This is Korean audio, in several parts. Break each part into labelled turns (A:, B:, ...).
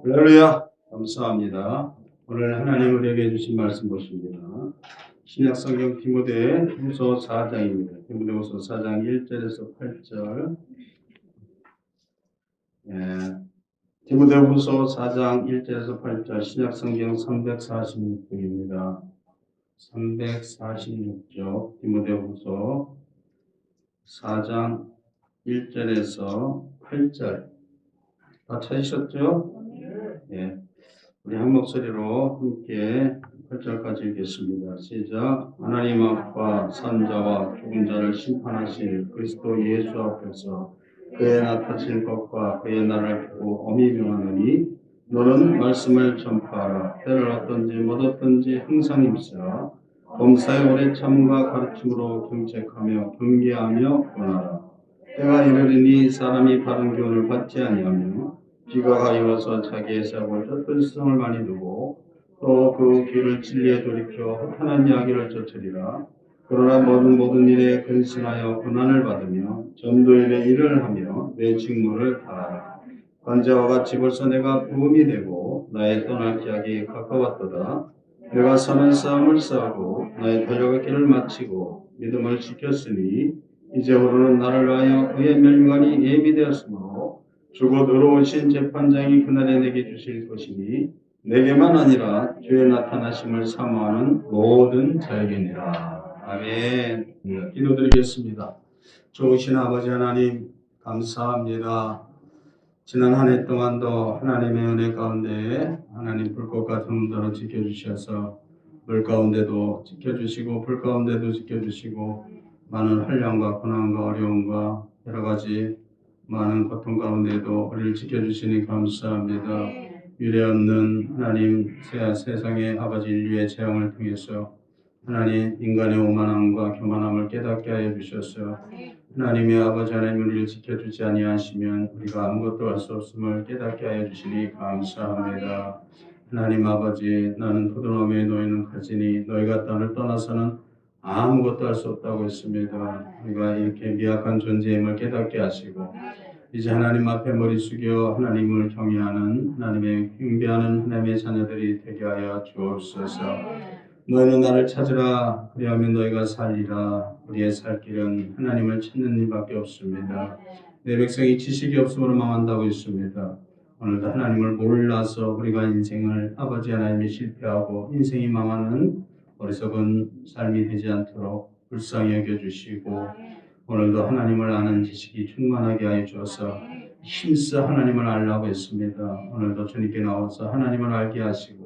A: 할렐루야. 감사합니다. 오늘 하나님 우리에게 주신 말씀 보십니다. 신약성경 디모데후서 4장입니다. 디모데후서 4장 1절에서 8절. 디모데후서 4장 1절에서 8절 신약성경 346쪽입니다. 346쪽 디모데후서 4장 1절에서 8절 다 찾으셨죠? 예. 우리 한 목소리로 함께 8절까지 읽겠습니다. 시작. 하나님 앞과 산자와 죽은 자를 심판하실 그리스도 예수 앞에서 그의 나타질 것과 그의 날을 보고 엄히 명하노니 너는 말씀을 전파하라. 때를 얻든지 못 얻든지 항상 힘쓰라. 범사에 오래 참음과 가르침으로 경책하며 경계하며 권하라. 때가 이르리니 사람이 바른 교훈을 받지 아니하며 비가 가여워서 자기의 삭을 쫓을 수성을 많이 두고 또 그 귀를 진리에 돌이켜 허탄한 이야기를 쫓으리라. 그러나 모든 일에 근신하여 고난을 받으며 전도일에 일을 하며 내 직무를 다하라. 관자와 같이 벌써 내가 부음이 되고 나의 떠날 기약이 가까웠도다. 내가 선한 싸움을 싸우고 나의 달려갈 길을 마치고 믿음을 지켰으니 이제부로는 나를 위하여 의의 멸류관이 예비되었으므로 주곧 의로우신 재판장이 그날에 내게 주실 것이니 내게만 아니라 주의 나타나심을 사모하는 모든 자에게니라. 아멘. 기도드리겠습니다. 좋으신 아버지 하나님 감사합니다. 지난 한 해 동안도 하나님의 은혜 가운데 하나님 불꽃 같은 은도로 지켜주셔서 물 가운데도 지켜주시고 불 가운데도 지켜주시고 많은 환난과 고난과 어려움과 여러 가지 많은 고통 가운데도 우리를 지켜주시니 감사합니다. 유례 없는 하나님 세상의 아버지 인류의 재앙을 통해서 하나님 인간의 오만함과 교만함을 깨닫게 하여 주셔서 하나님의 아버지 하나님 우리를 지켜주지 아니하시면 우리가 아무것도 할 수 없음을 깨닫게 하여 주시니 감사합니다. 하나님 아버지 나는 포도나무에 놓이는 가지니 너희가 나를 떠나서는 아무것도 할 수 없다고 했습니다. 우리가 이렇게 미약한 존재임을 깨닫게 하시고 이제 하나님 앞에 머리 숙여 하나님을 경외하는 하나님의 경배하는 하나님의 자녀들이 되게 하여 주옵소서. 너희는 나를 찾으라 그리하면 너희가 살리라. 우리의 살 길은 하나님을 찾는 일밖에 없습니다. 내 백성이 지식이 없음으로 망한다고 했습니다. 오늘도 하나님을 몰라서 우리가 인생을 아버지 하나님이 실패하고 인생이 망하는 어리석은 삶이 되지 않도록 불쌍히 여겨주시고 오늘도 하나님을 아는 지식이 충만하게 하여 주어서 힘써 하나님을 알라고 했습니다. 오늘도 주님께 나와서 하나님을 알게 하시고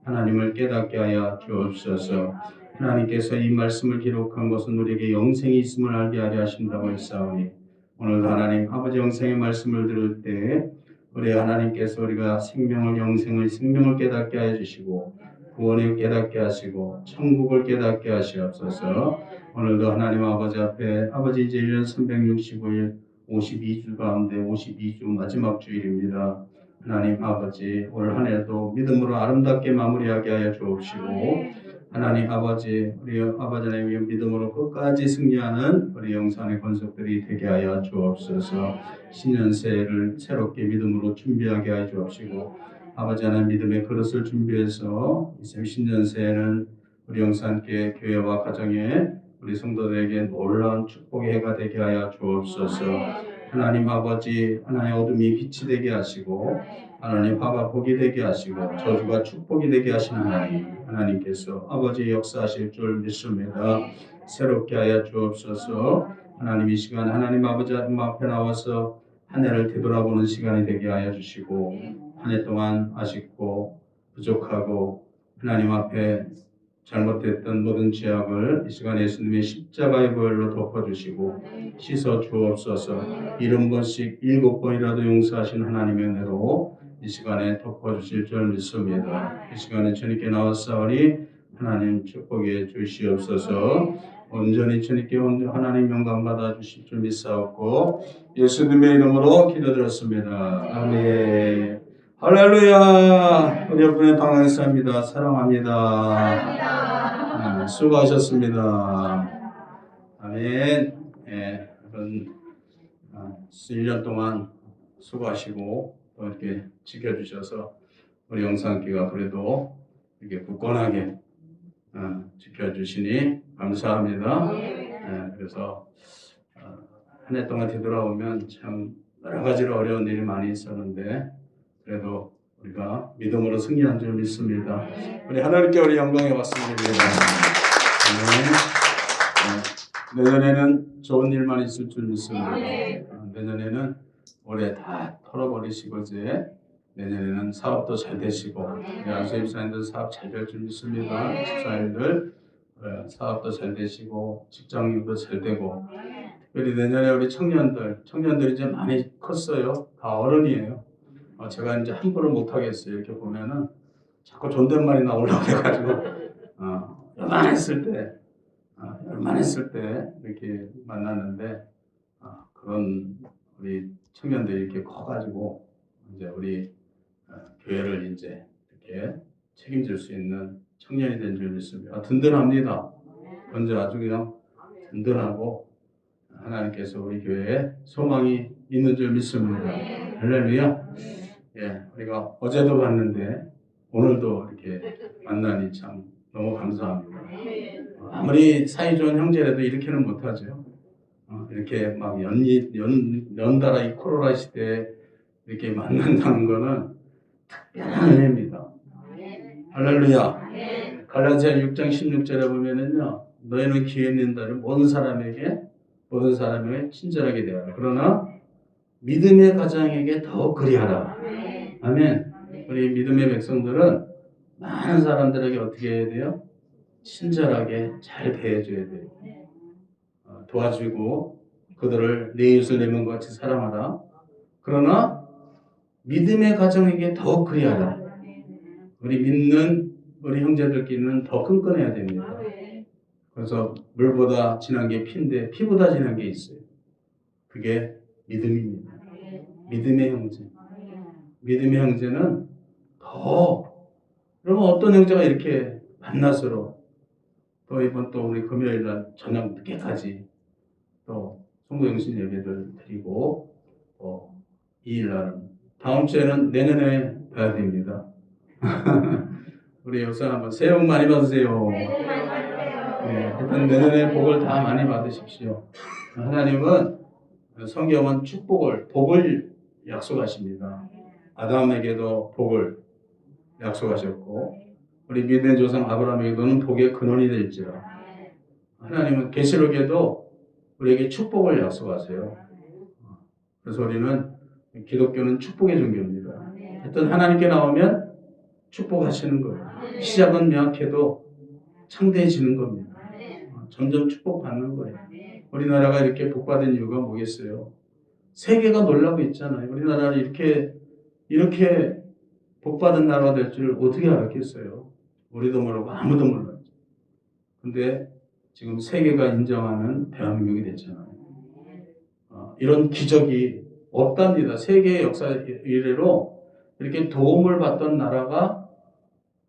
A: 하나님을 깨닫게 하여 주옵소서. 하나님께서 이 말씀을 기록한 것은 우리에게 영생이 있음을 알게 하려 하신다고 했사오니 오늘도 하나님 아버지 영생의 말씀을 들을 때 우리 하나님께서 우리가 생명을 깨닫게 하여 주시고 구원을 깨닫게 하시고 천국을 깨닫게 하시옵소서. 오늘도 하나님 아버지 앞에 아버지 이제 1년 365일 52주 가운데 52주 마지막 주일입니다. 하나님 아버지 올 한 해도 믿음으로 아름답게 마무리하게 하여 주옵시고 하나님 아버지 우리 아버지 하나님의 믿음으로 끝까지 승리하는 우리 영산의 권속들이 되게 하여 주옵소서. 신년 새해를 새롭게 믿음으로 준비하게 하여 주옵시고 아버지 하나님 믿음의 그릇을 준비해서 이 신년 새해는 우리 영산교회 교회와 가정에 우리 성도들에게 놀라운 축복의 해가 되게 하여 주옵소서. 하나님 아버지 하나님 어둠이 빛이 되게 하시고 하나님 화가 복이 되게 하시고 저주가 축복이 되게 하시는 하나님께서 아버지 역사하실 줄 믿습니다. 새롭게 하여 주옵소서. 하나님 이 시간 하나님 아버지 앞에 나와서 한 해를 되돌아보는 시간이 되게 하여 주시고 한 해 동안 아쉽고 부족하고 하나님 앞에 잘못됐던 모든 죄악을 이 시간 예수님의 십자가의 보혈로 덮어주시고 씻어 주옵소서. 70번씩 7번이라도 용서하신 하나님의 은혜로 이 시간에 덮어주실 줄 믿습니다. 이 시간에 주님께 나왔사오니 하나님 축복해 주시옵소서. 온전히 주님께 하나님 영광 받아 주실 줄 믿사옵고 예수님의 이름으로 기도드렸습니다. 아멘. 할렐루야. 우리 여러분의 방황했습니다. 사랑합니다. 수고하셨습니다. 아멘. 예, 여러분 1년 동안 수고하시고 또 이렇게 지켜주셔서 우리 영상기가 그래도 이렇게 굳건하게 지켜주시니 감사합니다. 그래서 한 해 동안 되돌아오면 참 여러 가지로 어려운 일이 많이 있었는데 그래도 우리가 믿음으로 승리한 줄 믿습니다. 우리 하나님께 우리 영광의 박수를 드립니다. 내년에는 좋은 일만 있을 줄 믿습니다. 내년에는 올해 다 털어버리시고 이제 내년에는 사업도 잘 되시고 우리 안수 집사님들 사업 잘 될 줄 믿습니다. 집사님들 사업도 잘 되시고 직장일도 잘 되고 특별히 내년에 우리 청년들이 이제 많이 컸어요. 다 어른이에요. 제가 이제 함부로 못하겠어요. 이렇게 보면은 자꾸 존댓말이 나오려고 해가지고 요만했을 때 이렇게 만났는데 그런 우리 청년들이 이렇게 커가지고 이제 우리 교회를 이제 이렇게 책임질 수 있는 청년이 된 줄 믿습니다. 든든합니다. 먼저 아주 그냥 든든하고 하나님께서 우리 교회에 소망이 있는 줄 믿습니다. 할렐루야. 우리가 어제도 봤는데 오늘도 이렇게 만나니 참 너무 감사합니다. 아무리 사이좋은 형제라도 이렇게는 못하죠. 이렇게 막 연달아 이 코로나 시대에 이렇게 만난다는 거는 특별한 은혜입니다. 할렐루야. 갈라디아 6장 16절에 보면은요, 너희는 기회 있는 날을 모든 사람에게 친절하게 대하라. 그러나 믿음의 가장에게 더 그리하라. 아멘. 우리 믿음의 백성들은 많은 사람들에게 어떻게 해야 돼요? 친절하게 잘 대해줘야 돼요. 도와주고 그들을 내 이웃을 내 몸과 같이 사랑하라. 그러나 믿음의 가정에게 더 그리하라. 우리 믿는 우리 형제들끼리는 더 끈끈해야 됩니다. 그래서 물보다 진한 게 피인데 피보다 진한 게 있어요. 그게 믿음입니다. 믿음의 형제. 믿음의 형제는 더 여러분 어떤 형제가 이렇게 만나서로 또 이번 또 우리 금요일 날 저녁 늦게까지 또 송구영신 예배를 드리고 또 2일 날은 다음 주에는 내년에 봐야 됩니다. 우리 역사 한번 새해 복 많이 받으세요. 일단 내년에 복을 다 많이 받으십시오. 하나님은 성경은 복을 약속하십니다. 아담에게도 복을 약속하셨고 우리 믿음의 조상 아브라함에게도는 복의 근원이 될지라. 하나님은 계시록에도 우리에게 축복을 약속하세요. 그래서 우리는 기독교는 축복의 종교입니다. 하여튼 하나님께 나오면 축복하시는 거예요. 시작은 명확해도 창대해지는 겁니다. 점점 축복받는 거예요. 우리나라가 이렇게 복받은 이유가 뭐겠어요? 세계가 놀라고 있잖아요. 우리나라는 이렇게 복받은 나라가 될 줄 어떻게 알았겠어요? 우리도 모르고 아무도 몰랐죠. 근데 지금 세계가 인정하는 대한민국이 됐잖아요. 이런 기적이 없답니다. 세계의 역사 이래로 이렇게 도움을 받던 나라가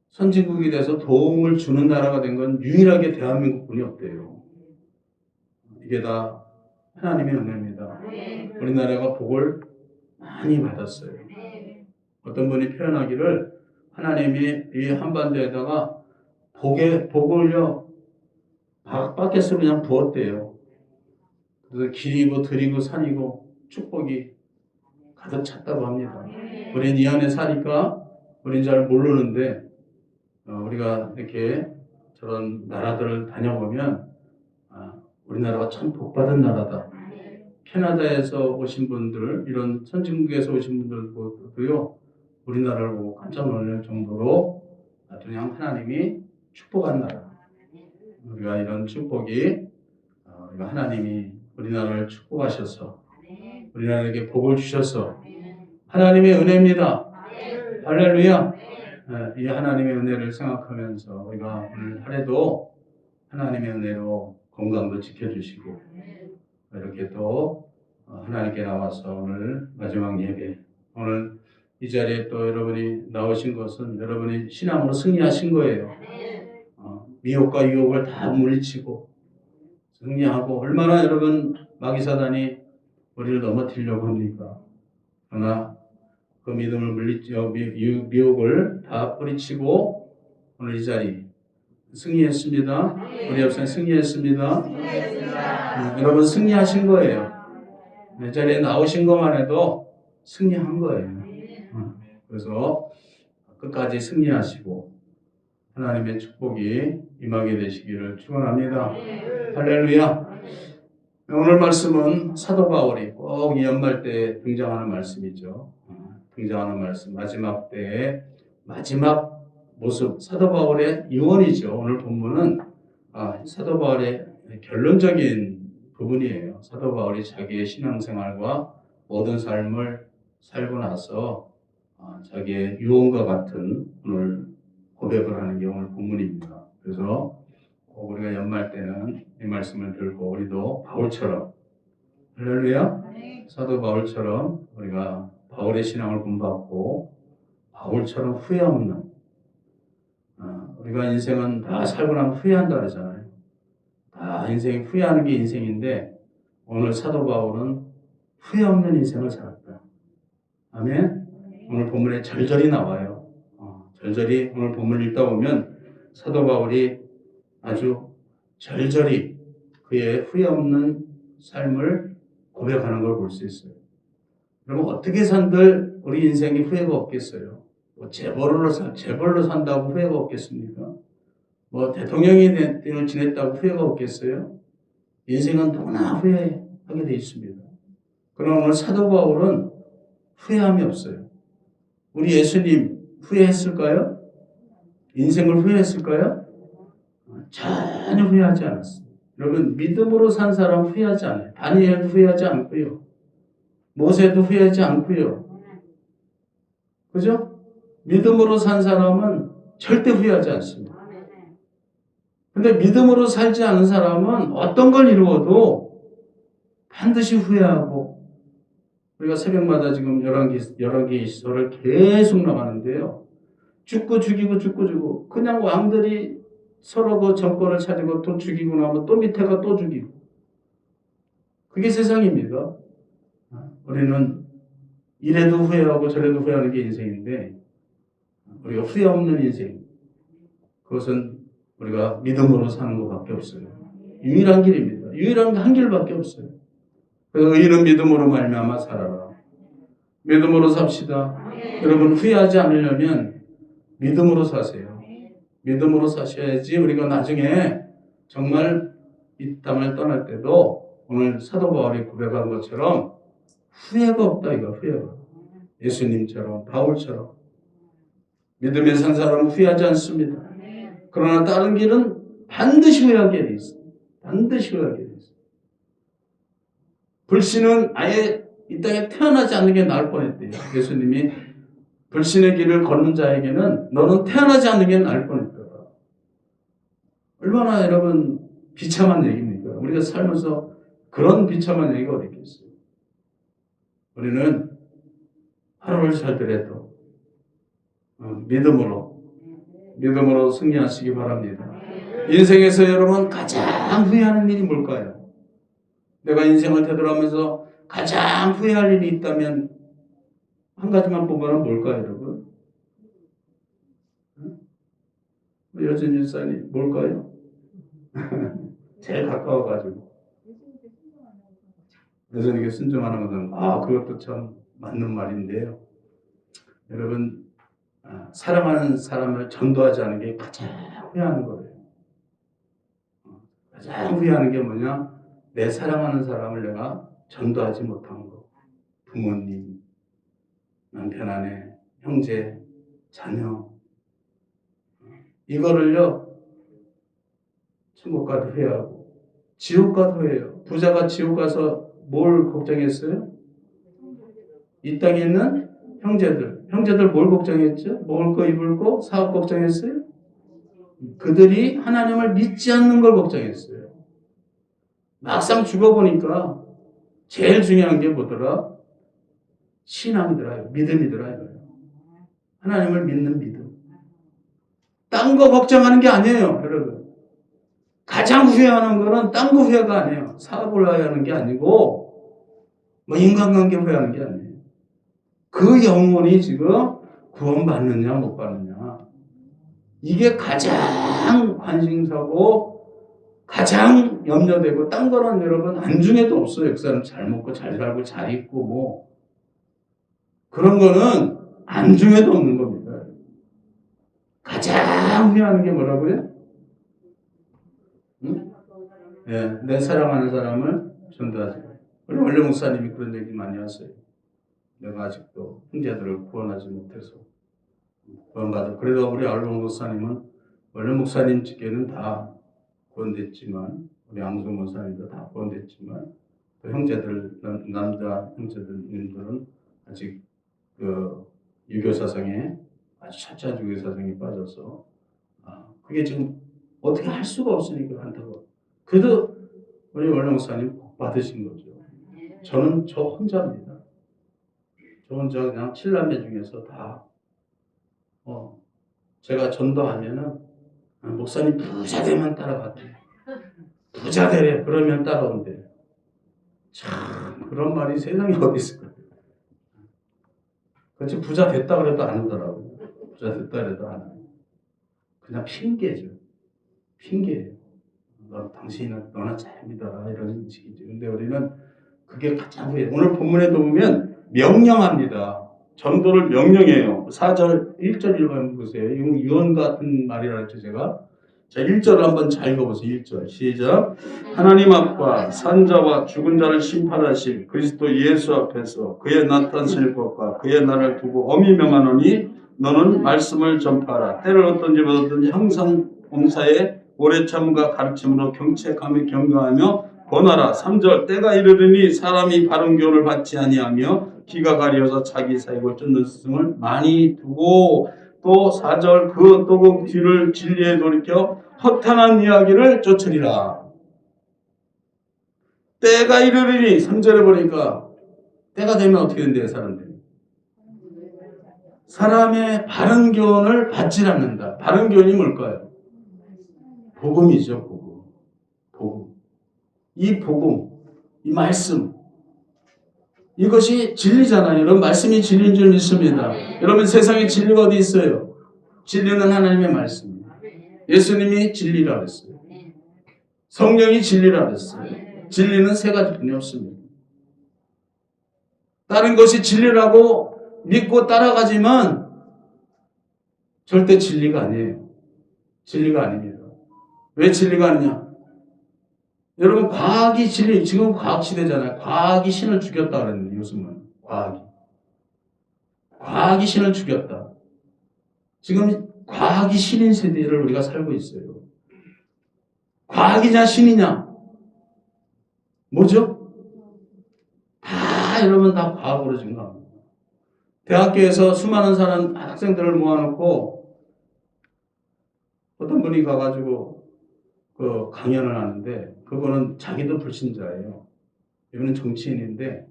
A: 선진국이 돼서 도움을 주는 나라가 된 건 유일하게 대한민국뿐이 없대요. 이게 다 하나님의 은혜입니다. 우리나라가 복을 많이 받았어요. 어떤 분이 표현하기를 하나님이 이 한반도에다가 복을요 바켓으로 그냥 부었대요. 그래서 길이고 들이고 산이고 축복이 가득 찼다고 합니다. 우린 이 안에 사니까 우린 잘 모르는데 우리가 이렇게 저런 나라들을 다녀보면 우리나라가 참 복받은 나라다. 캐나다에서 오신 분들, 이런 선진국에서 오신 분들도요, 우리나라를 보고 깜짝 놀랄 정도로 그냥 하나님이 축복한 나라. 우리가 이런 축복이, 우리가 하나님이 우리나라를 축복하셔서, 우리나라에게 복을 주셔서, 하나님의 은혜입니다. 할렐루야. 이 하나님의 은혜를 생각하면서 우리가 오늘 하루도 하나님의 은혜로 건강도 지켜주시고, 이렇게 또 하나님께 나와서 오늘 마지막 예배, 오늘 이 자리에 또 여러분이 나오신 것은 여러분이 신앙으로 승리하신 거예요. 미혹과 유혹을 다 물리치고 승리하고, 얼마나 여러분 마귀사단이 우리를 넘어뜨리려고 합니까? 그러나 그 믿음을 미혹을 다 뿌리치고 오늘 이 자리 승리했습니다. 우리 옆에 승리했습니다. 여러분 승리하신 거예요. 내 자리에 나오신 것만 해도 승리한 거예요. 그래서 끝까지 승리하시고 하나님의 축복이 임하게 되시기를 축원합니다. 할렐루야. 오늘 말씀은 사도 바울이 꼭 이 연말 때 등장하는 말씀이죠. 등장하는 말씀, 마지막 때의 마지막 모습, 사도 바울의 유언이죠. 오늘 본문은 사도 바울의 결론적인 부분이에요. 사도 바울이 자기의 신앙생활과 모든 삶을 살고 나서 자기의 유언과 같은 오늘 고백을 하는 게 오늘 본문입니다. 그래서 우리가 연말 때는 이 말씀을 들고 우리도 바울처럼 할렐루야 사도 바울처럼 우리가 바울의 신앙을 본받고 바울처럼 후회 없는 우리가 인생은 다 살고 나면 후회한다 그러잖아요. 다 인생이 후회하는 게 인생인데 오늘 사도 바울은 후회 없는 인생을 살았다. 아멘. 오늘 본문에 절절히 나와요. 절절히 오늘 본문을 읽다 보면 사도 바울이 아주 절절히 그의 후회 없는 삶을 고백하는 걸 볼 수 있어요. 그러면 어떻게 산들 우리 인생에 후회가 없겠어요? 뭐 재벌로 산다고 후회가 없겠습니까? 뭐 대통령이 지냈다고 후회가 없겠어요? 인생은 너무나 후회하게 돼 있습니다. 그러나 오늘 사도 바울은 후회함이 없어요. 우리 예수님 후회했을까요? 인생을 후회했을까요? 전혀 후회하지 않았습니다. 여러분 믿음으로 산 사람 후회하지 않아요. 다니엘도 후회하지 않고요. 모세도 후회하지 않고요. 그죠? 믿음으로 산 사람은 절대 후회하지 않습니다. 근데 믿음으로 살지 않은 사람은 어떤 걸 이루어도 반드시 후회하고 우리가 새벽마다 지금 열왕기 시설을 계속 나가는데요. 죽고 죽이고 죽고 죽고 그냥 왕들이 서로 그 정권을 차지고 또 죽이고 나면 또 밑에가 또 죽이고 그게 세상입니다. 우리는 이래도 후회하고 저래도 후회하는 게 인생인데 우리가 후회 없는 인생 그것은 우리가 믿음으로 사는 것밖에 없어요. 유일한 길입니다. 유일한 한 길밖에 없어요. 그래서 의인은 믿음으로 말미암아 살아라. 믿음으로 삽시다. 여러분 후회하지 않으려면 믿음으로 사세요. 믿음으로 사셔야지 우리가 나중에 정말 이 땅을 떠날 때도 오늘 사도 바울이 고백한 것처럼 후회가 없다 이거 후회가. 예수님처럼 바울처럼 믿음에 산 사람은 후회하지 않습니다. 그러나 다른 길은 반드시 후회하게 돼 있어요. 반드시 후회하게 돼 있어요. 불신은 아예 이 땅에 태어나지 않는 게 나을 뻔했대요. 예수님이 불신의 길을 걷는 자에게는 너는 태어나지 않는 게 나을 뻔했다. 얼마나 여러분 비참한 얘기입니까? 우리가 살면서 그런 비참한 얘기가 어디 있겠어요? 우리는 하루를 살더라도 믿음으로 승리하시기 바랍니다. 인생에서 여러분 가장 후회하는 일이 뭘까요? 내가 인생을 되돌아가면서 가장 후회할 일이 있다면 한 가지만 보면 뭘까요, 여러분? 여전 일사님 뭘까요? 제일 가까워가지고 여전에게 순종하는 것은 그것도 참 맞는 말인데요. 여러분 사랑하는 사람을 전도하지 않은 게 가장 후회하는 거예요. 가장 후회하는 게 뭐냐? 내 사랑하는 사람을 내가 전도하지 못한 거. 부모님, 남편, 아내, 형제, 자녀. 이거를요, 천국 가도 후회하고, 지옥 가도 후회해요. 부자가 지옥 가서 뭘 걱정했어요? 이 땅에 있는 형제들 뭘 걱정했죠? 먹을 거 입을 거 사업 걱정했어요? 그들이 하나님을 믿지 않는 걸 걱정했어요. 막상 죽어보니까 제일 중요한 게 뭐더라? 신앙이더라, 믿음이더라 이거예요. 하나님을 믿는 믿음. 딴 거 걱정하는 게 아니에요, 여러분. 가장 후회하는 거는 딴 거 후회가 아니에요. 사업을 후회하는 게 아니고 뭐 인간관계 후회하는 게 아니에요. 그 영혼이 지금 구원받느냐 못 받느냐. 이게 가장 관심사고 가장 염려되고 딴 거는 여러분 안중에도 없어요. 역사는 잘 먹고 잘 살고 잘 입고 뭐 그런 거는 안중에도 없는 겁니다. 가장 후회하는 게 뭐라고요? 응? 예, 내 사랑하는 사람을 전도하지. 우리 원래 목사님이 그런 얘기 많이 하세요. 내가 아직도 형제들을 구원하지 못해서 구원받아. 그래도 우리 알론 목사님은 원래 목사님 직계는 다 구원됐지만 우리 양성 목사님도 다 구원됐지만 또 형제들 남자 형제들님들은 아직 그 유교 사상에 아주 차차 유교 사상에 빠져서 그게 지금 어떻게 할 수가 없으니까 한다고. 그래도 우리 원래 목사님 복 받으신 거죠. 저는 저 혼자입니다. 저 혼자 그냥 7남매 중에서 다 제가 전도하면은 목사님 부자 되면 따라가대. 부자 되래. 그러면 따라온대. 참 그런 말이 세상에 어디 있을까요? 그렇지 부자 됐다 그래도 안 오더라고요. 부자 됐다 그래도 안 와요. 그냥 핑계죠. 핑계예요. 당신은 너나 잘 믿어라 이런 식이죠. 근데 우리는 그게 가장 후에 오늘 본문에도 보면 명령합니다. 전도를 명령해요. 4절 1절 읽어보세요. 보세요. 이거 유언 같은 말이라 했죠 제가. 자 1절을 한번 잘 읽어보세요. 1절 시작. 하나님 앞과 산자와 죽은 자를 심판하실 그리스도 예수 앞에서 그의 나타나실 것과 그의 날을 두고 엄히 명하노니 너는 말씀을 전파하라. 때를 어떤지 보든지 항상 봉사에 오래 참과 가르침으로 경책하며 경고하며 권하라. 3절 때가 이르르니 사람이 바른 교훈을 받지 아니하며 귀가 가려서 자기 사익을 쫓는 스승을 많이 두고 또 4절 또 그 뒤를 진리에 돌이켜 허탄한 이야기를 쫓으리라. 때가 이르르니 3절에 보니까 때가 되면 어떻게 된대요 사람들이? 사람의 바른 교훈을 받지 않는다. 바른 교훈이 뭘까요? 복음이죠. 복음. 이 복음, 이 말씀 이것이 진리잖아요. 여러분 말씀이 진리인 줄 믿습니다. 여러분 세상에 진리가 어디 있어요? 진리는 하나님의 말씀입니다. 예수님이 진리라 그랬어요. 성령이 진리라 그랬어요. 진리는 세 가지뿐이 없습니다. 다른 것이 진리라고 믿고 따라가지만 절대 진리가 아니에요. 진리가 아닙니다. 왜 진리가 아니냐? 여러분 과학이 진리, 지금 과학 시대잖아요. 과학이 신을 죽였다 그랬는데 요즘은 과학이 신을 죽였다. 지금 과학이 신인 세대를 우리가 살고 있어요. 과학이냐 신이냐? 뭐죠? 다 여러분 다 과학으로 지금 갑니다. 대학교에서 수많은 사람 학생들을 모아놓고 어떤 분이 가가지고 그 강연을 하는데 그거는 자기도 불신자예요. 이분은 정치인인데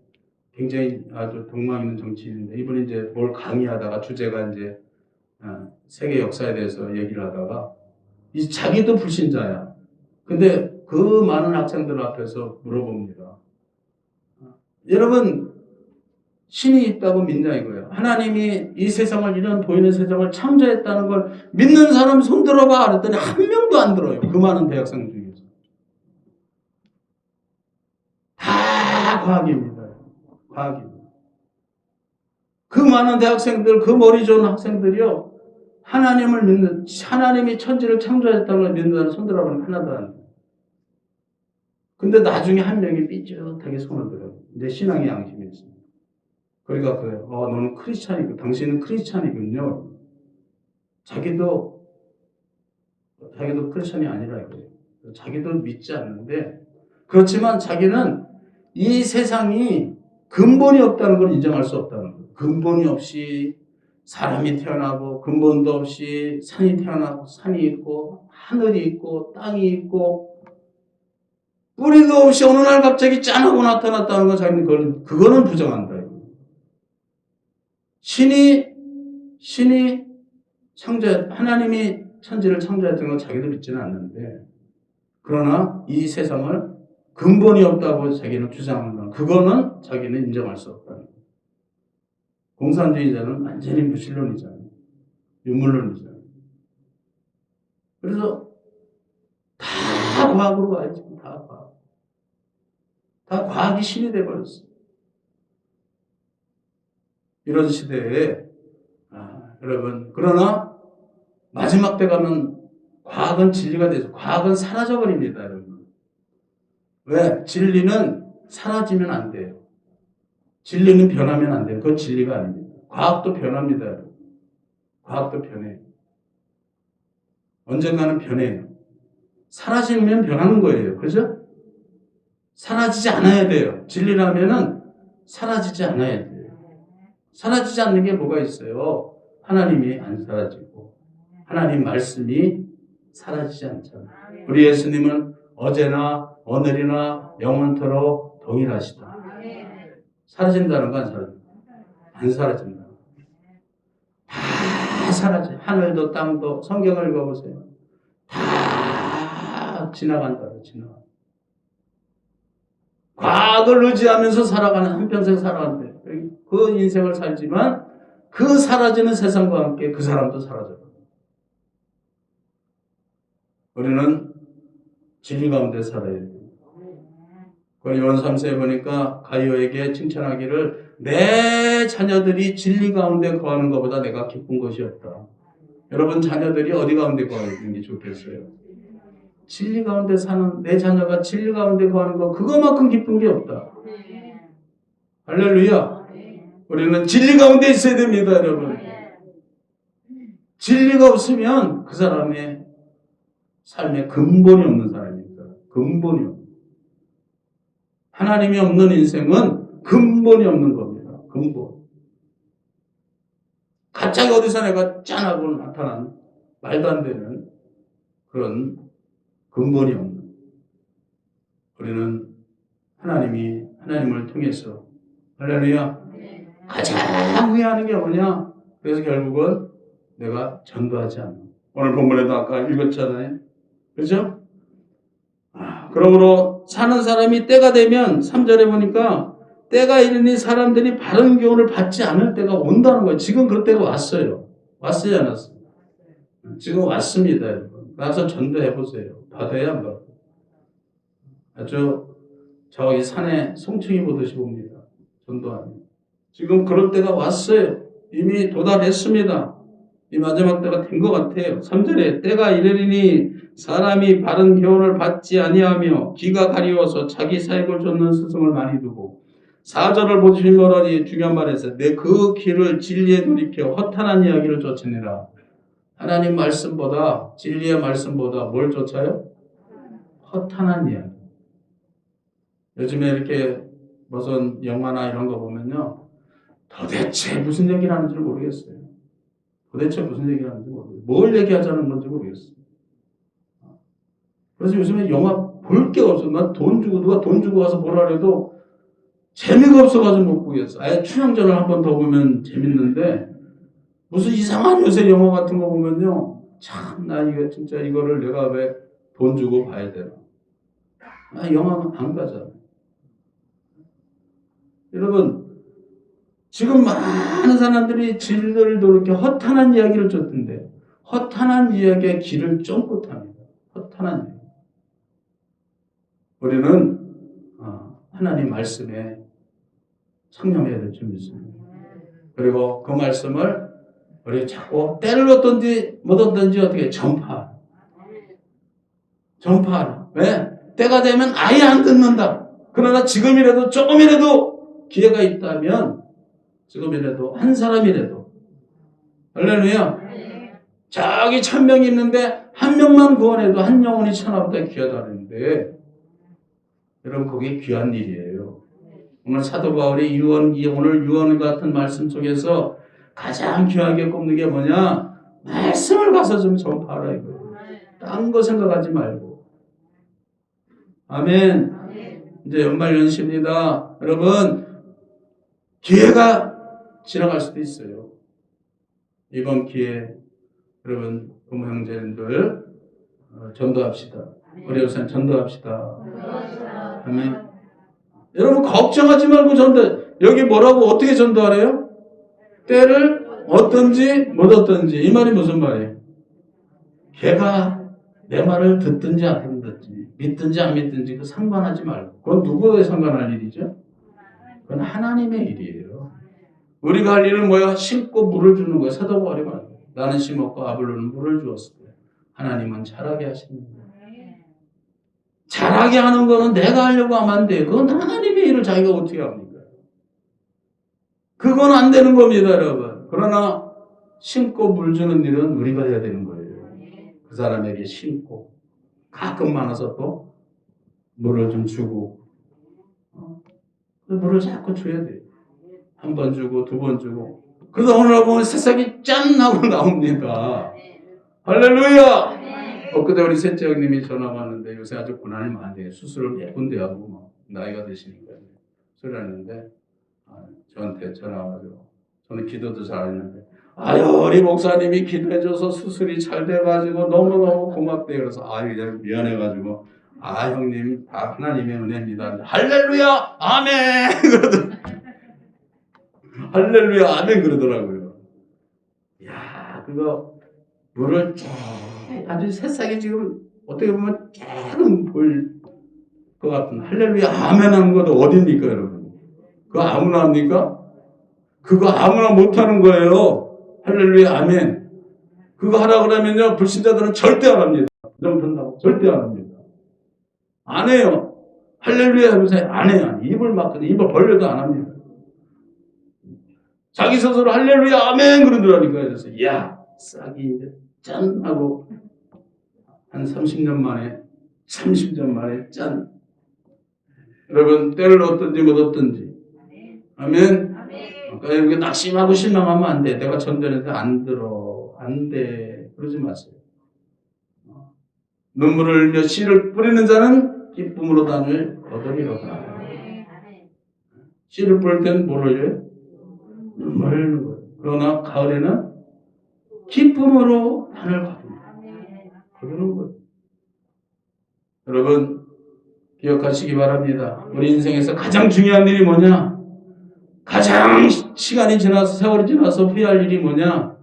A: 굉장히 아주 동망 있는 정치인인데 이분이 이제 뭘 강의하다가 주제가 이제 세계 역사에 대해서 얘기를 하다가 자기도 불신자야. 근데 그 많은 학생들 앞에서 물어봅니다. 여러분 신이 있다고 믿냐 이거예요. 하나님이 이 세상을 이런 보이는 세상을 창조했다는 걸 믿는 사람 손 들어봐 그랬더니 한 명도 안 들어요. 그 많은 대학생 중에서. 다 과학입니다. 과학입니다. 그 많은 대학생들, 그 머리 좋은 학생들이요. 하나님을 믿는, 하나님이 천지를 창조했다는 걸 믿는 사람 손 들어보면 하나도 안 돼요. 근데 나중에 한 명이 삐끗하게 손을 들어요. 내 신앙의 양심이 있습니다. 그러니까 그래요. 너는 크리스찬이고, 당신은 크리스찬이군요. 자기도 크리스찬이 아니라 이거예요. 자기도 믿지 않는데, 그렇지만 자기는 이 세상이 근본이 없다는 걸 인정할 수 없다는 거예요. 근본이 없이 사람이 태어나고, 근본도 없이 산이 태어나고, 산이 있고, 하늘이 있고, 땅이 있고, 뿌리도 없이 어느 날 갑자기 짠하고 나타났다는 거 자기는 그거는 부정한다. 신이 하나님이 천지를 창조했던 건 자기도 믿지는 않는데, 그러나 이 세상을 근본이 없다고 자기는 주장하는 건, 그거는 자기는 인정할 수 없다는 거예요. 공산주의자는 완전히 무신론이잖아요. 유물론이잖아요. 그래서 다 과학으로 가야지. 다 과학. 다 과학이 신이 돼버렸어요. 이런 시대에 여러분, 그러나 마지막 때 가면 과학은 진리가 돼서 과학은 사라져버립니다. 여러분. 왜? 진리는 사라지면 안 돼요. 진리는 변하면 안 돼요. 그건 진리가 아닙니다. 과학도 변합니다. 여러분. 과학도 변해요. 언젠가는 변해요. 사라지면 변하는 거예요. 그죠? 사라지지 않아야 돼요. 진리라면은 사라지지 않아야 돼요. 사라지지 않는 게 뭐가 있어요? 하나님이 안 사라지고 하나님 말씀이 사라지지 않잖아요. 우리 예수님은 어제나 오늘이나 영원토록 동일하시다. 사라진다는 건 안 사라진다. 안 사라진다. 다 사라져. 하늘도 땅도 성경을 읽어보세요. 다 지나간다. 지나가. 과학을 의지하면서 살아가는 한평생 살아간대. 그 인생을 살지만 그 사라지는 세상과 함께 그 사람도 사라져요. 우리는 진리 가운데 살아야 돼요. 요한 3세에 보니까 가이오에게 칭찬하기를 내 자녀들이 진리 가운데 거하는 것보다 내가 기쁜 것이 없다. 여러분 자녀들이 어디 가운데 거하는 게 좋겠어요? 진리 가운데 사는 내 자녀가 진리 가운데 거하는 거 그거만큼 기쁜 게 없다. 할렐루야. 우리는 진리 가운데 있어야 됩니다. 여러분. 진리가 없으면 그 사람의 삶에 근본이 없는 사람입니다. 근본이 없는. 하나님이 없는 인생은 근본이 없는 겁니다. 근본. 갑자기 어디서 내가 짠하고 나타난 말도 안 되는 그런 근본이 없는. 우리는 하나님을 통해서 할렐루야. 가장 후회하는 게 뭐냐? 그래서 결국은 내가 전도하지 않아. 오늘 본문에도 아까 읽었잖아요. 그죠? 그러므로 사는 사람이 때가 되면 3절에 보니까 때가 이르니 사람들이 바른 교훈을 받지 않을 때가 온다는 거예요. 지금 그럴 때가 왔어요. 왔어요, 안 왔어요? 지금 왔습니다. 여러분. 가서 전도해 보세요. 받아야 안 받아요. 아주 저기 산에 송충이 보듯이 봅니다. 전도하면. 지금 그럴 때가 왔어요. 이미 도달했습니다. 이 마지막 때가 된 것 같아요. 3절에 때가 이르리니 사람이 바른 교훈을 받지 아니하며 귀가 가리워서 자기 사익을 쫓는 스승을 많이 두고 4절을 보시면 뭐라니 중요한 말에서 내 그 길을 진리에 돌이켜 허탄한 이야기를 쫓으니라. 하나님 말씀보다 진리의 말씀보다 뭘 쫓아요? 허탄한 이야기. 요즘에 이렇게 무슨 영화나 이런 거 보면요. 도대체 무슨 얘기를 하는지 모르겠어요. 도대체 무슨 얘기를 하는지 모르겠어요. 뭘 얘기하자는 건지 모르겠어요. 그래서 요즘에 영화 볼 게 없어. 난 누가 돈 주고 가서 보라 그래도 재미가 없어가지고 못 보겠어. 아예 춘향전을 한 번 더 보면 재밌는데 무슨 이상한 요새 영화 같은 거 보면요. 참, 나 이거 진짜 이거를 내가 왜 돈 주고 봐야 되나. 영화는 안 가잖아. 여러분, 지금 많은 사람들이 진리를 이렇게 허탄한 이야기를 쫓던데 허탄한 이야기의 길을 쫑긋합니다. 허탄한 이야기. 우리는 하나님 말씀에 창념해야 될 줄 믿습니다. 그리고 그 말씀을 우리 자꾸 때를 얻든지 못 얻든지 어떻게 전파하라. 왜? 때가 되면 아예 안 듣는다. 그러나 지금이라도 조금이라도 기회가 있다면 지금이라도 한 사람이라도 할렐루야. 저기 1000명이 있는데 한 명만 구원해도 한 영혼이 천하보다 귀하다는데 여러분 그게 귀한 일이에요. 오늘 사도 바울이 오늘 유언 같은 말씀 속에서 가장 귀하게 꼽는 게 뭐냐? 말씀을 가서 좀 전파하라 이거예요. 딴 거 생각하지 말고. 아멘. 이제 연말연시입니다. 여러분 기회가 지나갈 수도 있어요. 이번 기회에 여러분 부모 형제님들 전도합시다. 우리 우선 전도합시다. 아멘. 여러분 걱정하지 말고 전도. 여기 뭐라고 어떻게 전도하래요? 때를 얻든지 못 얻든지. 이 말이 무슨 말이에요? 걔가 내 말을 듣든지 안 듣든지 믿든지 안 믿든지 그 상관하지 말고. 그건 누구에 상관할 일이죠? 그건 하나님의 일이에요. 우리가 할 일은 뭐야? 심고 물을 주는 거야. 사도바울이 말고. 나는 심었고 아볼로는 물을 주었을 거야. 하나님은 자라게 하시는 거야. 자라게 하는 거는 내가 하려고 하면 안 돼. 그건 하나님의 일을 자기가 어떻게 합니까? 그건 안 되는 겁니다, 여러분. 그러나 심고 물 주는 일은 우리가 해야 되는 거예요. 그 사람에게 심고 가끔 많아서 또 물을 좀 주고 물을 자꾸 줘야 돼요. 한 번 주고 두 번 주고 그러다 어느 날 보면 새싹이 짠 하고 나옵니다. 할렐루야! 엊그제 우리 셋째 형님이 전화 왔는데 요새 아주 고난이 많대요. 수술을 몇 군데 하고 뭐 나이가 드시니까 소리 났는데 저한테 전화 와가지고 저는 기도도 잘했는데 아유 우리 목사님이 기도해줘서 수술이 잘 돼가지고 너무너무 고맙대요. 그래서 그냥 미안해가지고 형님 다 하나님의 은혜입니다. 할렐루야 아멘 그러더라고요. 할렐루야 아멘 그러더라고요. 야 그거 물을 아주 새싹이 지금 어떻게 보면 조금 보일 것 같은 할렐루야 아멘 하는 것도 어딥니까 여러분? 그거 아무나 합니까? 그거 아무나 못하는 거예요. 할렐루야 아멘. 그거 하라 그러면요 불신자들은 절대 안 합니다. 부정한다고 절대 안 합니다. 안 해요. 할렐루야 하면서 안 해요. 입을 막거든 입을 벌려도 안 합니다. 자기 스스로 할렐루야 아멘 그러더라니까요. 그래서 싹이 이제 짠 하고 한 30년 만에 30년 만에 짠. 여러분 때를 얻든지 못 얻든지 아멘. 그러니까 이렇게 낙심하고 실망하면 안 돼. 내가 전전해서 안 들어. 안 돼. 그러지 마세요. 눈물을 흘려 씨를 뿌리는 자는 기쁨으로 단을 얻으리로다. 씨를 뿌릴 때는 뭘 흘려요? 눈물을 흘리는 거예요. 그러나 가을에는 기쁨으로 단을 거둡니다. 그러는 거예요. 여러분 기억하시기 바랍니다. 우리 인생에서 가장 중요한 일이 뭐냐? 가장 시간이 지나서 세월이 지나서 후회할 일이 뭐냐?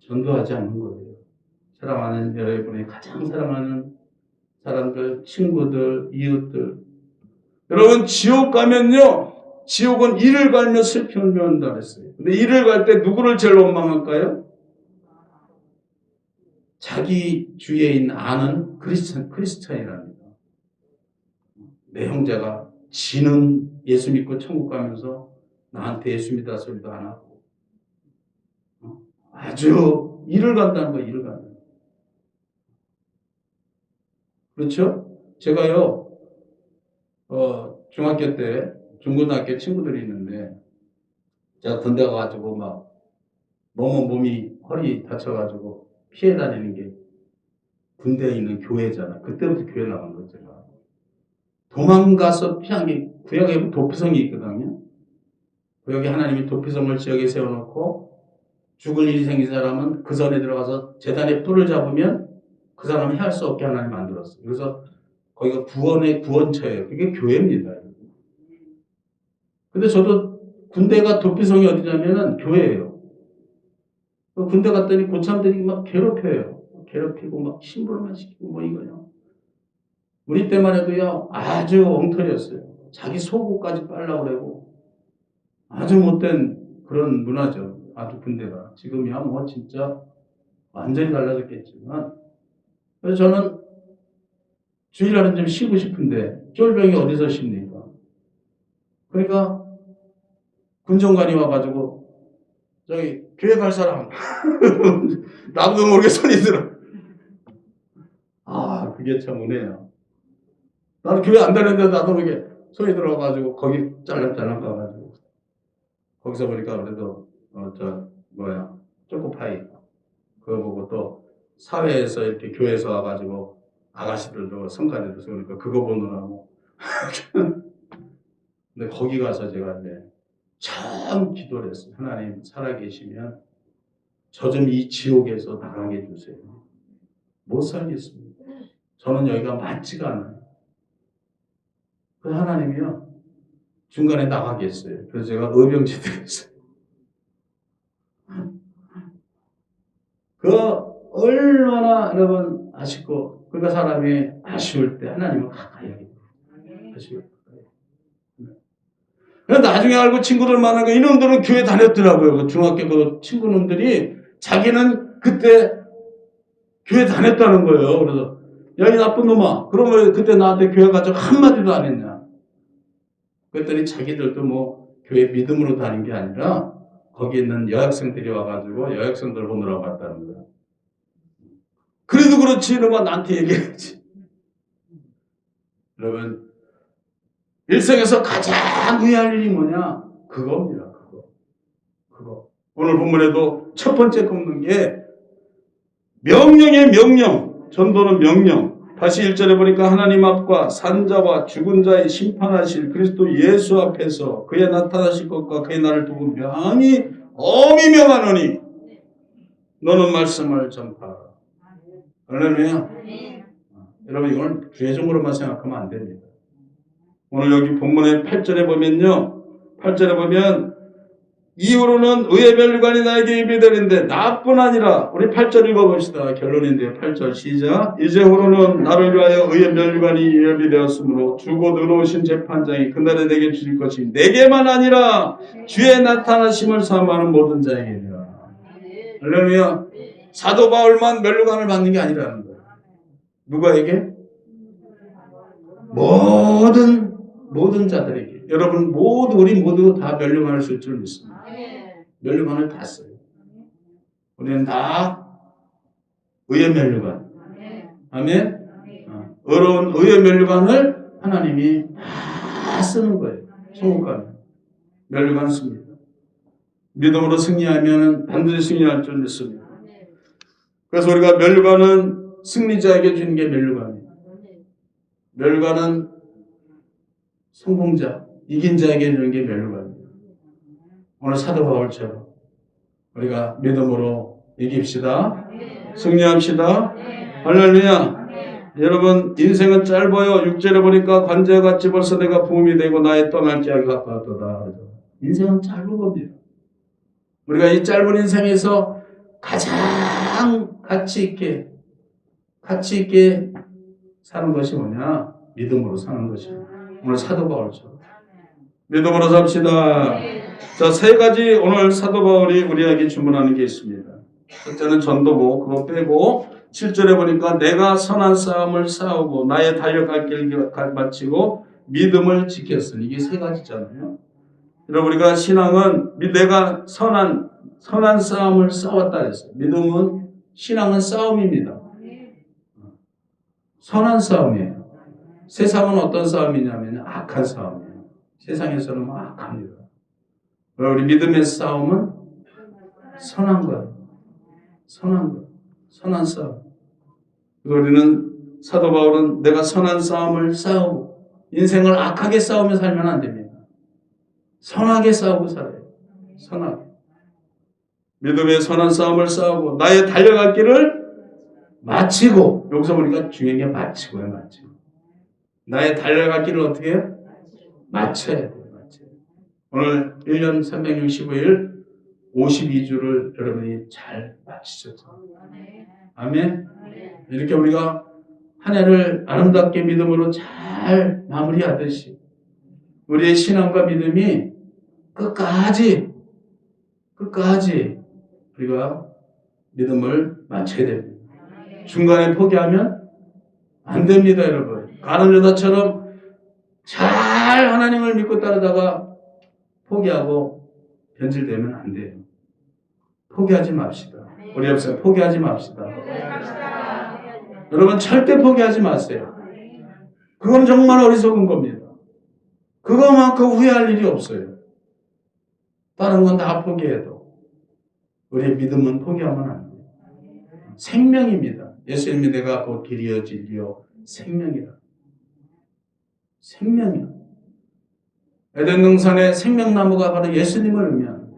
A: 전도하지 않는 거예요. 사랑하는 여러분의 가장 사랑하는 사람들, 친구들, 이웃들. 여러분 지옥 가면요. 지옥은 이를 갈며 슬픔을 면한다 그랬어요. 근데 이를 갈 때 누구를 제일 원망할까요? 자기 주위에 있는 아는 크리스찬이랍니다. 내 형제가 지는 예수 믿고 천국 가면서 나한테 예수 믿다 소리도 안 하고 아주 이를 간다는 거예요. 이를 간다는 거예요. 그렇죠? 제가요 중학교 때 중고등학교 친구들이 있는데 제가 군대 가가지고 막 너무 몸이 허리 다쳐가지고 피해 다니는 게 군대에 있는 교회잖아요. 그때부터 교회 나간 거예요. 제가 도망가서 피한 게 구약에 도피성이 있거든요. 구약에 하나님이 도피성을 지역에 세워놓고 죽을 일이 생긴 사람은 그 전에 들어가서 제단에 뿔을 잡으면 그 사람은 해할 수 없게 하나님 만들었어요. 그래서 거기가 구원의 구원처예요. 그게 교회입니다. 근데 저도 군대가 도피성이 어디냐면은 교회예요. 군대 갔더니 고참들이 막 괴롭혀요. 괴롭히고 막 심부름만 시키고 뭐 이거요. 우리 때만 해도요 아주 엉터리였어요. 자기 속옷까지 빨라고 그러고 아주 못된 그런 문화죠. 아주 군대가. 지금이야 뭐 진짜 완전히 달라졌겠지만 그래서 저는 주일날은 좀 쉬고 싶은데 쫄병이 어디서 쉽니까? 그러니까 군정관이 와가지고 저기 교회 갈 사람 나도 모르게 손이 들어. 그게 참 은혜야. 나는 교회 안 다녔는데 나도 모르게 손이 들어가지고 거기 짤랑짤랑 가가지고 거기서 보니까 그래도 초코파이 그거 보고 또 사회에서 이렇게 교회에서 와가지고 아가씨들도 성가대도 그러니까 그거 보느라고 근데 거기 가서 제가 이제 참 기도를 했어요. 하나님 살아계시면 저 좀 이 지옥에서 나가게 해주세요. 못 살겠습니다. 저는 여기가 맞지가 않아요. 그래서 하나님이요 중간에 나가게 했어요. 그래서 제가 의병제대했어요. 그 얼마나 여러분 아쉽고, 그러니까 사람이 아쉬울 때 하나님은 가까이 아쉬울 때. 나중에 알고 친구들 만나고 이놈들은 교회 다녔더라고요. 그 중학교 그 친구놈들이 자기는 그때 교회 다녔다는 거예요. 그래서 야, 이 나쁜 놈아, 그러면 그때 나한테 교회 가서 한마디도 안 했냐? 그랬더니 자기들도 뭐 교회 믿음으로 다닌 게 아니라 거기 있는 여학생들이 와가지고 여학생들 보느라고 갔다는 거야. 그래도 그렇지, 너가 나한테 얘기해야지. 여러분, 일생에서 가장 후회할 일이 뭐냐? 그겁니다. 그거. 오늘 본문에도 첫 번째 꼽는 게 명령의 명령. 전도는 명령. 다시 1절에 보니까 하나님 앞과 산자와 죽은 자의 심판하실 그리스도 예수 앞에서 그의 나타나실 것과 그의 날을 두고 명히 엄히 명하노니 너는 말씀을 전파하라. 할렐루야. 여러분, 이건 죄종으로만 생각하면 안 됩니다. 오늘 여기 본문의 8절에 보면요. 8절에 보면 이후로는 의의 면류관이 나에게 예비되는데 나뿐 아니라, 우리 8절 읽어봅시다. 결론인데요. 8절 시작. 이제후로는 나를 위하여 의의 면류관이 예비되었으므로 주곧 의로우신 재판장이 그날에 내게 주실 것이 내게만 아니라 주의 나타나심을 사모하는 모든 자에게니라. 할렐루야. 사도 바울만 면류관을 받는 게 아니라는 거예요. 누구에게? 모든 자들에게. 여러분 모두, 우리 모두 다 면류관을 쓸 줄 믿습니다. 면류관을 다 써요. 우리는 다 의의 면류관. 아멘. 어려운 의의 면류관을 하나님이 다 쓰는 거예요. 천국가는 면류관 씁니다. 믿음으로 승리하면 반드시 승리할 줄 믿습니다. 그래서 우리가 면류관은 승리자에게 주는 게 면류관이에요. 면류관은 성공자, 이긴 자에게 주는 게 면류관이에요. 오늘 사도 바울처럼 우리가 믿음으로 이깁시다. 승리합시다. 할렐루야. 여러분, 인생은 짧아요. 6절에 보니까 관제와 같이 벌써 내가 부음이 되고 나의 떠날 기약이 가까웠도다. 인생은 짧은 겁니다. 우리가 이 짧은 인생에서 가장 가치 있게 사는 것이 뭐냐? 믿음으로 사는 것입니다. 오늘 사도 바울처럼 믿음으로 삽시다. 자, 세 가지 오늘 사도 바울이 우리에게 주문하는 게 있습니다. 첫째는 전도고, 그거 빼고 7절에 보니까 내가 선한 싸움을 싸우고 나의 달려갈 길을 마치고 믿음을 지켰으니, 이게 세 가지잖아요. 여러분, 우리가 신앙은 내가 선한 싸움을 싸웠다 했어요. 믿음은, 신앙은 싸움입니다. 선한 싸움이에요. 세상은 어떤 싸움이냐면 악한 싸움이에요. 세상에서는 악합니다. 우리 믿음의 싸움은 선한 거예요. 선한 싸움. 우리는, 사도 바울은 내가 선한 싸움을 싸우고, 인생을 악하게 싸우며 살면 안 됩니다. 선하게 싸우고 살아요. 선하게. 믿음의 선한 싸움을 싸우고 나의 달려갈 길을 마치고, 여기서 보니까 중요한 게 마치고요. 마치고. 나의 달려갈 길을 어떻게 해요? 마쳐야 돼요. 오늘 1년 365일 52주를 여러분이 잘 마치셨죠. 아멘. 이렇게 우리가 한 해를 아름답게 믿음으로 잘 마무리하듯이 우리의 신앙과 믿음이 끝까지 우리가 믿음을 마쳐야 됩니다. 중간에 포기하면 안 됩니다, 여러분. 가늠 유다처럼 잘 하나님을 믿고 따르다가 포기하고 변질되면 안 돼요. 포기하지 맙시다. 우리 옆에서 포기하지 맙시다. 여러분, 절대 포기하지 마세요. 그건 정말 어리석은 겁니다. 그거만큼 후회할 일이 없어요. 다른 건 다 포기해도 우리의 믿음은 포기하면 안 돼요. 생명입니다. 예수님이 내가 곧 길이요 진리요 생명이다. 생명이야. 에덴 동산의 생명나무가 바로 예수님을 의미합니다.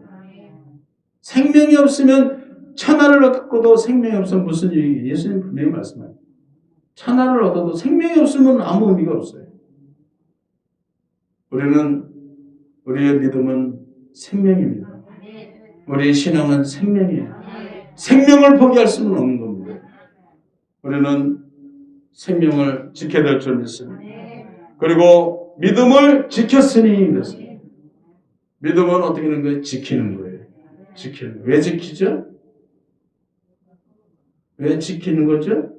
A: 생명이 없으면, 천하를 얻고도 생명이 없으면 무슨 일이에요? 예수님 분명히 말씀합니다. 천하를 얻어도 생명이 없으면 아무 의미가 없어요. 우리의 믿음은 생명입니다. 우리의 신앙은 생명이에요. 생명을 포기할 수는 없는 겁니다. 우리는 생명을 지켜야 될 줄 믿습니다. 그리고 믿음을 지켰으니 그랬습니다. 믿음은 어떻게 하는 거예요? 지키는 거예요. 지키는 거예요. 왜 지키죠? 왜 지키는 거죠?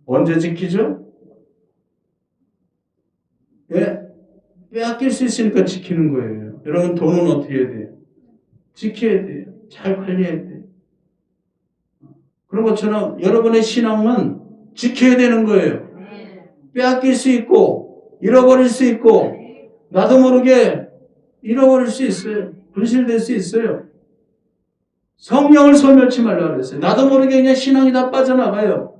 A: 언제 지키죠? 왜? 빼앗길 수 있으니까 지키는 거예요. 여러분 돈은 어떻게 해야 돼요? 지켜야 돼요. 잘 관리해야 돼요. 그런 것처럼 여러분의 신앙은 지켜야 되는 거예요. 빼앗길 수 있고 잃어버릴 수 있고 나도 모르게 잃어버릴 수 있어요. 분실될 수 있어요. 성령을 소멸치 말라고 그랬어요. 나도 모르게 그냥 신앙이 다 빠져나가요.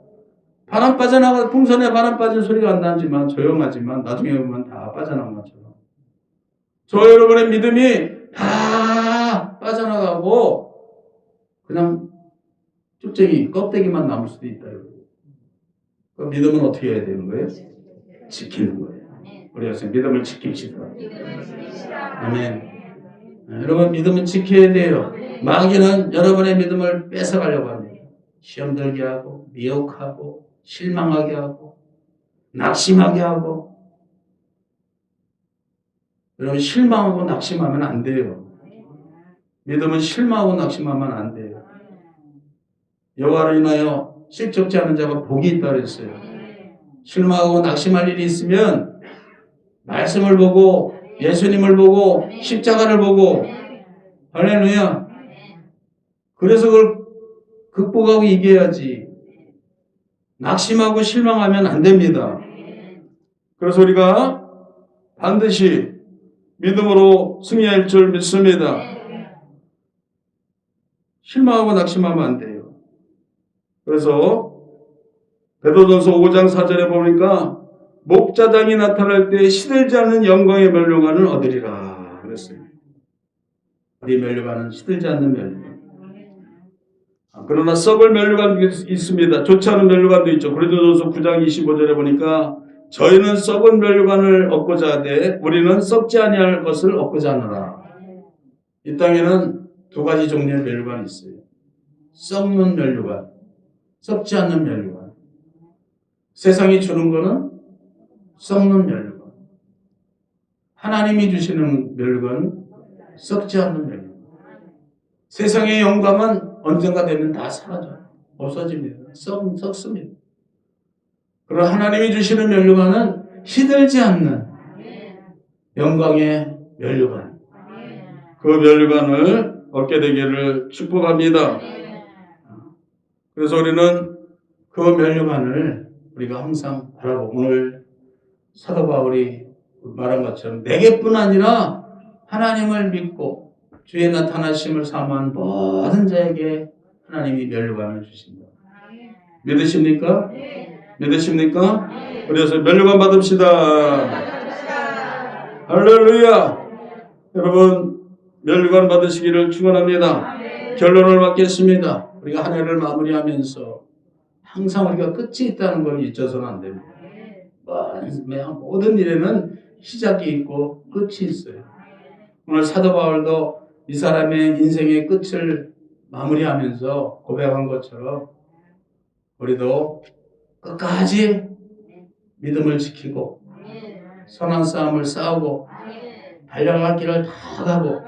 A: 바람 빠져나가 풍선에 바람 빠진 소리가 안 나지만 조용하지만 나중에 보면 다 빠져나간 것처럼 저 여러분의 믿음이 다 빠져나가고 그냥 쭉쟁이 껍데기만 남을 수도 있다. 그 믿음은 어떻게 해야 되는 거예요? 지키는 거예요. 우리 학생 믿음을 지킵시다. 아멘. 여러분 믿음은 지켜야 돼요. 마귀는 여러분의 믿음을 뺏어가려고 합니다. 시험 들게 하고 미혹하고 실망하게 하고 낙심하게 하고 여러분 실망하고 낙심하면 안 돼요. 믿음은 실망하고 낙심하면 안 돼요. 여호와를 인하여 실족지 않은 자가 복이 있다 그랬어요. 실망하고 낙심할 일이 있으면 말씀을 보고 예수님을 보고 십자가를 보고 할렐루야. 그래서 그걸 극복하고 이겨야지. 낙심하고 실망하면 안 됩니다. 그래서 우리가 반드시 믿음으로 승리할 줄 믿습니다. 실망하고 낙심하면 안 돼요. 그래서 베드로전서 5장 4절에 보니까 목자장이 나타날 때 시들지 않는 영광의 멸류관을 얻으리라 그랬어요. 우리 멸류관은 시들지 않는 멸류관. 그러나 썩을 멸류관도 있습니다. 좋지 않은 멸류관도 있죠. 고린도전서 9장 25절에 보니까 저희는 썩은 멸류관을 얻고자 하되 우리는 썩지 아니할 것을 얻고자 하노라. 이 땅에는 두 가지 종류의 멸류관이 있어요. 썩는 멸류관, 썩지 않는 멸류관. 세상이 주는 거는 썩는 멸류관. 하나님이 주시는 멸류관은 썩지 않는 멸류관. 세상의 영광은 언젠가 되면 다 사라져요. 없어집니다. 썩습니다. 그러나 하나님이 주시는 멸류관은 시들지 않는 영광의 멸류관. 그 멸류관을 얻게 되기를 축복합니다. 그래서 우리는 그 멸류관을 우리가 항상 바라보고 오늘 사도 바울이 말한 것처럼 내게뿐 아니라 하나님을 믿고 주의 나타나심을 사모한 모든 자에게 하나님이 멸류관을 주신다. 믿으십니까? 믿으십니까? 그래서 멸류관 받읍시다. 할렐루야. 여러분 멸류관 받으시기를 축원합니다. 결론을 받겠습니다. 우리가 한 해를 마무리하면서 항상 우리가 끝이 있다는 걸 잊어서는 안 됩니다. 모든 일에는 시작이 있고 끝이 있어요. 오늘 사도 바울도 이 사람의 인생의 끝을 마무리하면서 고백한 것처럼 우리도 끝까지 믿음을 지키고 선한 싸움을 싸우고 달려갈 길을 다 가고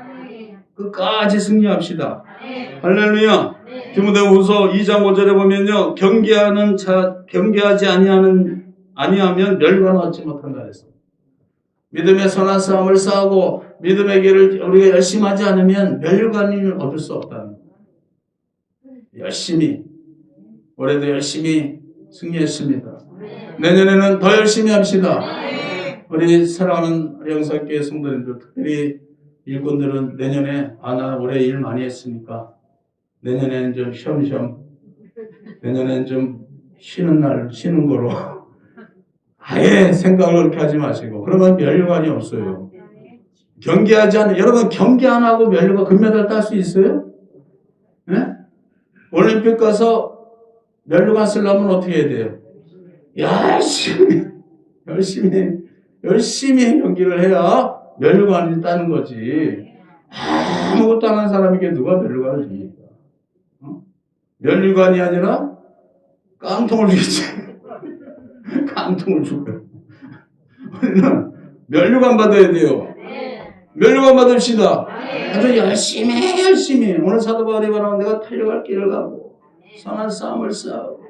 A: 끝까지 승리합시다. 할렐루야. 디모데후서 2장 5절에 보면요. 경계하지 아니하면 멸관을 얻지 못한다 그랬습니다. 믿음의 선한 싸움을 싸우고 믿음의 길을 우리가 열심히 하지 않으면 멸관을 얻을 수 없다는 거예요. 열심히 올해도 열심히 승리했습니다. 내년에는 더 열심히 합시다. 우리 사랑하는 우리 영사교회 성도님들, 특별히 일꾼들은 내년에 나 올해 일 많이 했으니까 내년에는 좀 쉬엄쉬엄, 내년에는 좀 쉬는 거로 아예 생각을 그렇게 하지 마시고 그러면 멸류관이 없어요. 경계하지 않는 여러분 경계 안 하고 멸류관 금메달 딸 수 있어요? 네? 올림픽 가서 멸류관 쓰려면 어떻게 해야 돼요? 열심히 경기를 해야 멸류관이 따는 거지. 아무것도 안 하는 사람에게 누가 멸류관을 줍니까? 면류관이 아니라 깡통을 주겠지. 깡통을 줄 거야. 우리는 면류관 받아야 돼요. 면류관 받읍시다. 아주 열심히 오늘 사도 바울이 말하면 내가 달려갈 길을 가고 선한 싸움을 싸우고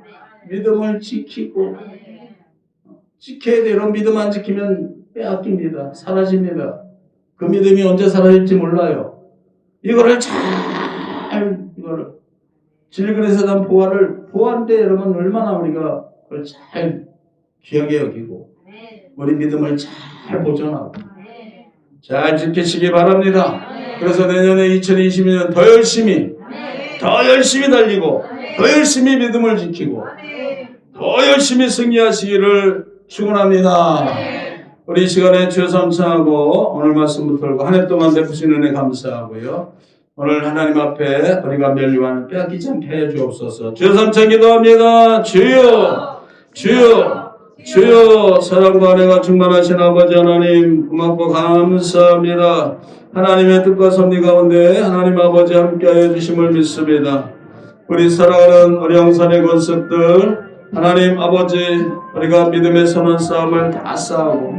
A: 믿음을 지키고 지켜야 돼요. 이런 믿음 안 지키면 빼앗깁니다. 사라집니다. 그 믿음이 언제 사라질지 몰라요. 이거를 진리그에서 난 보아인데 여러분 얼마나 우리가 그걸 잘 귀하게 여기고 우리 믿음을 잘 보존하고 잘 지키시기 바랍니다. 그래서 내년에 2022년 더 열심히 달리고 더 열심히 믿음을 지키고 더 열심히 승리하시기를 축원합니다. 우리 이 시간에 주여 감사하고 오늘 말씀부터 들고 한 해 동안 베푸신 은혜 감사하고요. 오늘 하나님 앞에 우리가 면류관을 빼앗기지 않게 해 주옵소서. 주여 삼창 기도합니다. 주여 사랑과 은혜가 충만하신 아버지 하나님 고맙고 감사합니다. 하나님의 뜻과 섭리 가운데 하나님 아버지 함께하여 주심을 믿습니다. 우리 사랑하는 우리 영산의 권속들 하나님 아버지 우리가 믿음의 선한 싸움을 다 싸우고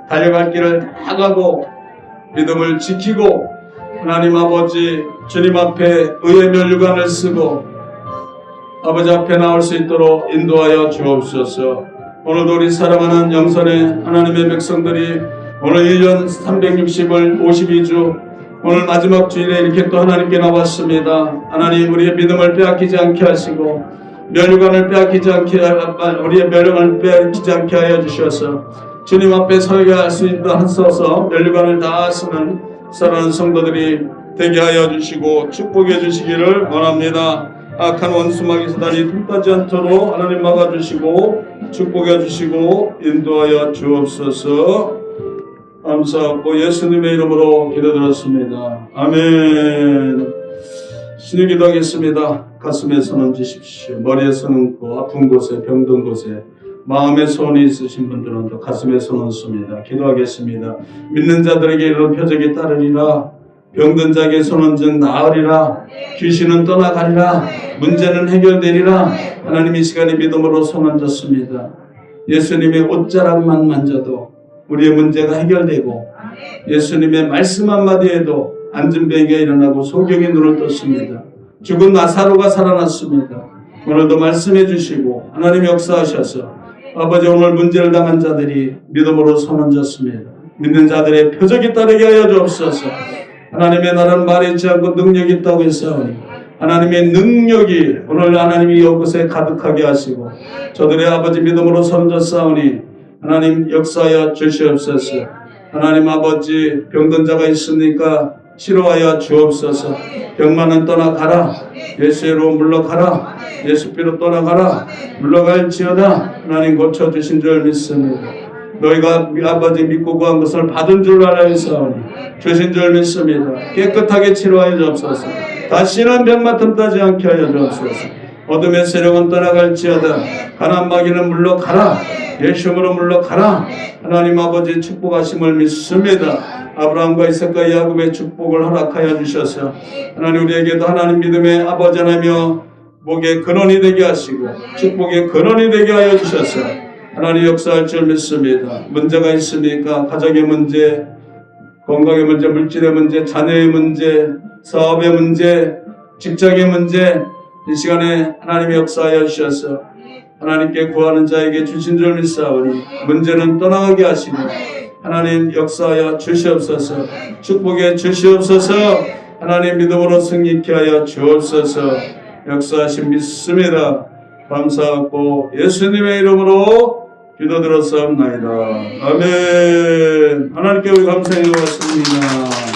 A: 달려갈 길을 다 가고 믿음을 지키고 하나님 아버지 주님 앞에 의의 면류관을 쓰고 아버지 앞에 나올 수 있도록 인도하여 주옵소서. 오늘도 우리 사랑하는 영선의 하나님의 백성들이 오늘 1년 360을 52주 오늘 마지막 주일에 이렇게 또 하나님께 나왔습니다. 하나님 우리의 믿음을 빼앗기지 않게 하시고 면류관을 빼앗기지 않게 우리의 면류관을 빼앗기지 않게 하여 주셔서 주님 앞에 설교할 수 있도록 하소서. 면류관을 다 쓰는 사랑하는 성도들이 되게 하여 주시고 축복해 주시기를 원합니다. 악한 원수마귀 사단이 틈타지 않도록 하나님 막아주시고 축복해 주시고 인도하여 주옵소서. 감사하고 예수님의 이름으로 기도드렸습니다. 아멘. 신의 기도하겠습니다. 가슴에 손 얹으십시오. 머리에 손 얹고 아픈 곳에 병든 곳에 마음에 소원이 있으신 분들은 또 가슴에 손 얹습니다. 기도하겠습니다. 믿는 자들에게 이런 표적이 따르리라. 병든 자에게 손 얹은 나으리라. 귀신은 떠나가리라. 문제는 해결되리라. 하나님 이 시간에 믿음으로 손 얹었습니다. 예수님의 옷자락만 만져도 우리의 문제가 해결되고 예수님의 말씀 한마디에도 안진뱅이가 일어나고 소경이 눈을 떴습니다. 죽은 나사로가 살아났습니다. 오늘도 말씀해 주시고 하나님 역사하셔서 아버지 오늘 문제를 당한 자들이 믿음으로 손 얹었습니다. 믿는 자들의 표적이 따르게 하여 주옵소서. 하나님의 나라는 말이 있지 않고 능력이 있다고 했사오니 하나님의 능력이 오늘 하나님이 이곳에 가득하게 하시고 저들의 아버지 믿음으로 손 얹었사오니 하나님 역사하여 주시옵소서. 하나님 아버지 병든 자가 있으니까 치료하여 주옵소서. 병만은 떠나가라. 예수로 물러가라. 예수 피로 떠나가라. 물러갈지어다. 하나님 고쳐주신 줄 믿습니다. 너희가 아버지 믿고 구한 것을 받은 줄 알아있사오니 주신 줄 믿습니다. 깨끗하게 치료하여 주옵소서. 다시는 병만 틈타지 않게 하여 주옵소서. 어둠의 세력은 떠나갈지어다. 가난 마귀는 물러가라. 예수님으로 물러가라. 하나님 아버지 축복하심을 믿습니다. 아브라함과 이삭과 야곱의 축복을 허락하여 주셔서 하나님 우리에게도 하나님 믿음의 아버지 하나며 목의 근원이 되게 하시고 축복의 근원이 되게 하여 주셔서 하나님 역사할 줄 믿습니다. 문제가 있으니까 가정의 문제, 건강의 문제, 물질의 문제, 자녀의 문제, 사업의 문제, 직장의 문제 이 시간에 하나님이 역사하여 주셔서 하나님께 구하는 자에게 주신 줄 믿사오니 문제는 떠나가게 하시고 하나님 역사하여 주시옵소서. 축복해 주시옵소서. 하나님 믿음으로 승리케 하여 주옵소서. 역사하신 믿습니다. 감사하고 예수님의 이름으로 기도드렸사옵나이다. 아멘. 하나님께 우리 감사해 주었습니다.